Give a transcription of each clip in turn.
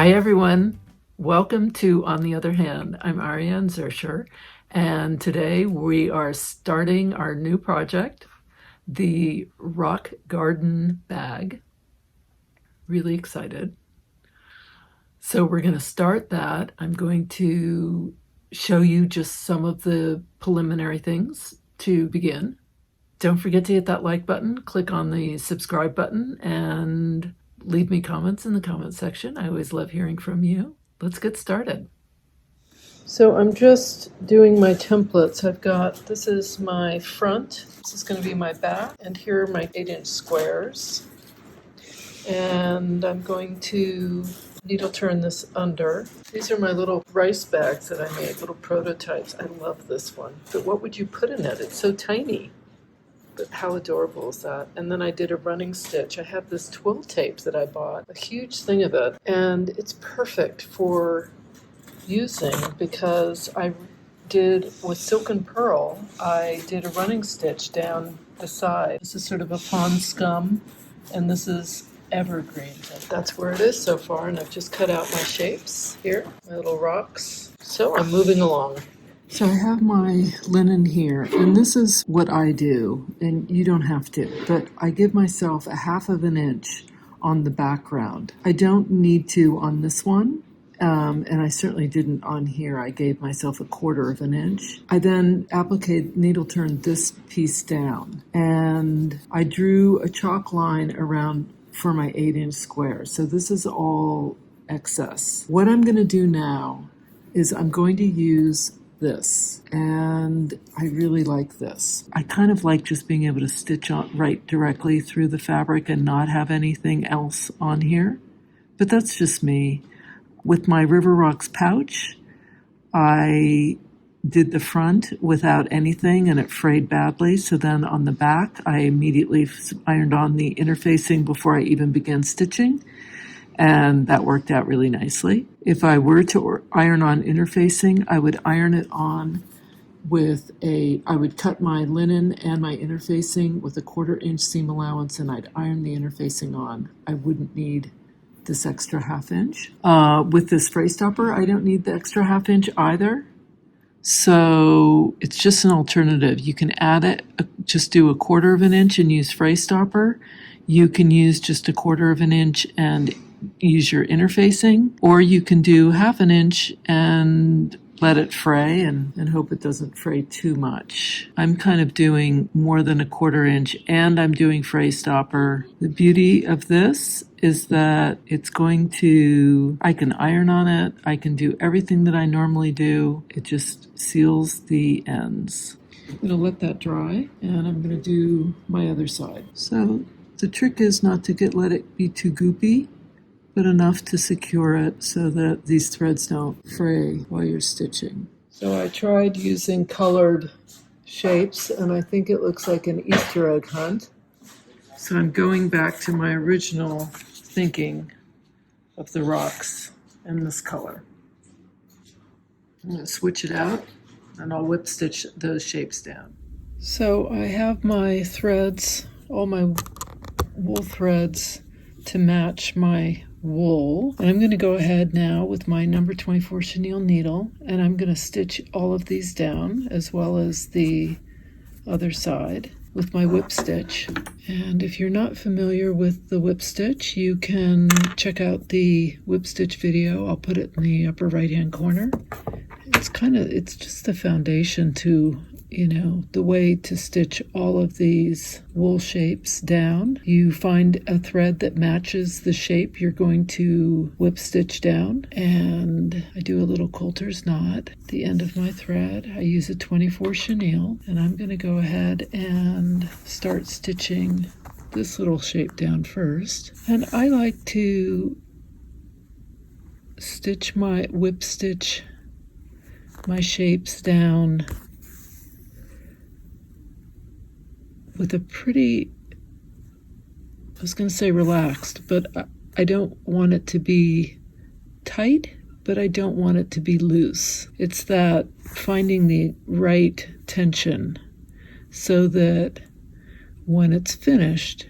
Hi everyone, welcome to On the Other Hand. I'm Ariane Zurcher, and today we are starting our new project, the Rock Garden Bag. Really excited. So we're going to start that. I'm going to show you just some of the preliminary things to begin. Don't forget to hit that like button, click on the subscribe button, and leave me comments in the comment section. I always love hearing from you. Let's get started. So I'm just doing my templates. This is my front, this is going to be my back, and here are my 8-inch squares. And I'm going to needle turn this under. These are my little rice bags that I made, little prototypes. I love this one. But what would you put in it? It's so tiny. But how adorable is that? And then I did a running stitch. I have this twill tape that I bought, a huge thing of it. And it's perfect for using because I did, with silk and pearl, I did a running stitch down the side. This is sort of a pond scum, and this is evergreen. That's where it is so far, and I've just cut out my shapes here, my little rocks. So I'm moving along. So I have my linen here, and this is what I do, and you don't have to, but I give myself a 1/2 inch on the background. I don't need to on this one, and I certainly didn't on here. I gave myself a 1/4 inch. I then needle turned this piece down, and I drew a chalk line around for my 8-inch square. So this is all excess. What I'm going to do now is I'm going to use this, and I really like this. I kind of like just being able to stitch on right directly through the fabric and not have anything else on here, but that's just me. With my River Rocks pouch, I did the front without anything and it frayed badly, so then on the back I immediately ironed on the interfacing before I even began stitching, and that worked out really nicely. If I were to iron on interfacing, I would iron it on I would cut my linen and my interfacing with a 1/4 inch seam allowance, and I'd iron the interfacing on. I wouldn't need this extra 1/2 inch. With this fray stopper, I don't need the extra 1/2 inch either. So it's just an alternative. You can add it, just do a 1/4 inch and use fray stopper. You can use just a 1/4 inch and use your interfacing, or you can do 1/2 inch and let it fray and hope it doesn't fray too much. I'm kind of doing more than a 1/4 inch, and I'm doing fray stopper. The beauty of this is that I can iron on it, I can do everything that I normally do. It just seals the ends. I'm going to let that dry, and I'm going to do my other side. So the trick is not to let it be too goopy, but enough to secure it so that these threads don't fray while you're stitching. So I tried using colored shapes, and I think it looks like an Easter egg hunt. So I'm going back to my original thinking of the rocks in this color. I'm going to switch it out, and I'll whip stitch those shapes down. So I have my threads, all my wool threads to match my wool, and I'm going to go ahead now with my number 24 chenille needle, and I'm going to stitch all of these down as well as the other side with my whip stitch. And if you're not familiar with the whip stitch, you can check out the whip stitch video. I'll put it in the upper right hand corner. It's just the foundation to the way to stitch all of these wool shapes down. You find a thread that matches the shape you're going to whip stitch down, and I do a little coulter's knot at the end of my thread. I use a 24 chenille, and I'm going to go ahead and start stitching this little shape down first. And I like to whip stitch my shapes down with a pretty, I was going to say relaxed, but I don't want it to be tight, but I don't want it to be loose. It's that finding the right tension so that when it's finished,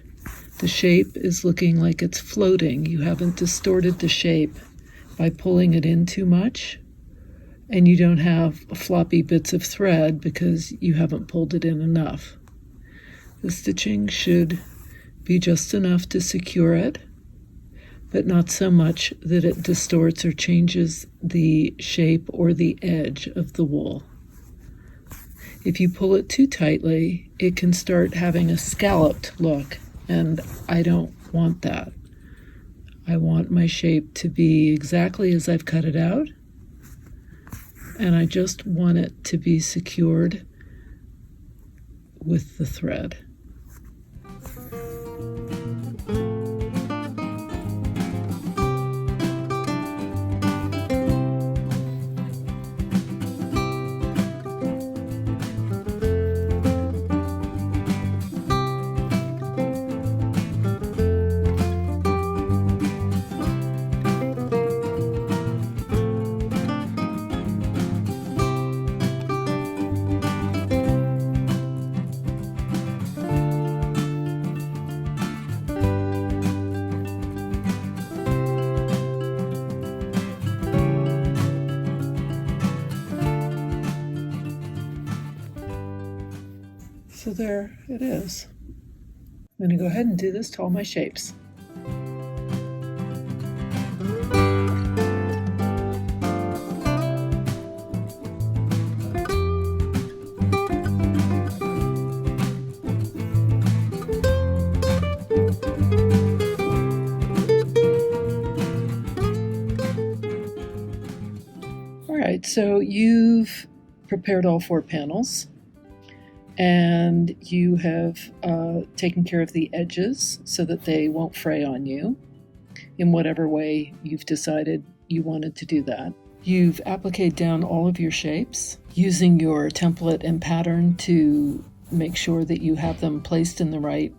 the shape is looking like it's floating. You haven't distorted the shape by pulling it in too much, and you don't have floppy bits of thread because you haven't pulled it in enough. The stitching should be just enough to secure it, but not so much that it distorts or changes the shape or the edge of the wool. If you pull it too tightly, it can start having a scalloped look, and I don't want that. I want my shape to be exactly as I've cut it out, and I just want it to be secured with the thread. So there it is. I'm going to go ahead and do this to all my shapes. All right, so you've prepared all 4 panels. And you have taken care of the edges so that they won't fray on you in whatever way you've decided you wanted to do that. You've appliqued down all of your shapes using your template and pattern to make sure that you have them placed in the right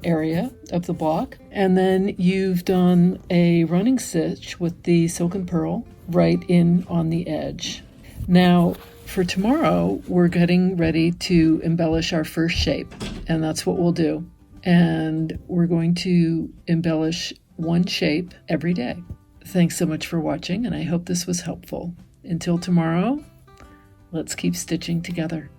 area of the block. And then you've done a running stitch with the silken pearl right in on the edge. Now, for tomorrow, we're getting ready to embellish our first shape, and that's what we'll do. And we're going to embellish one shape every day. Thanks so much for watching, and I hope this was helpful. Until tomorrow, let's keep stitching together.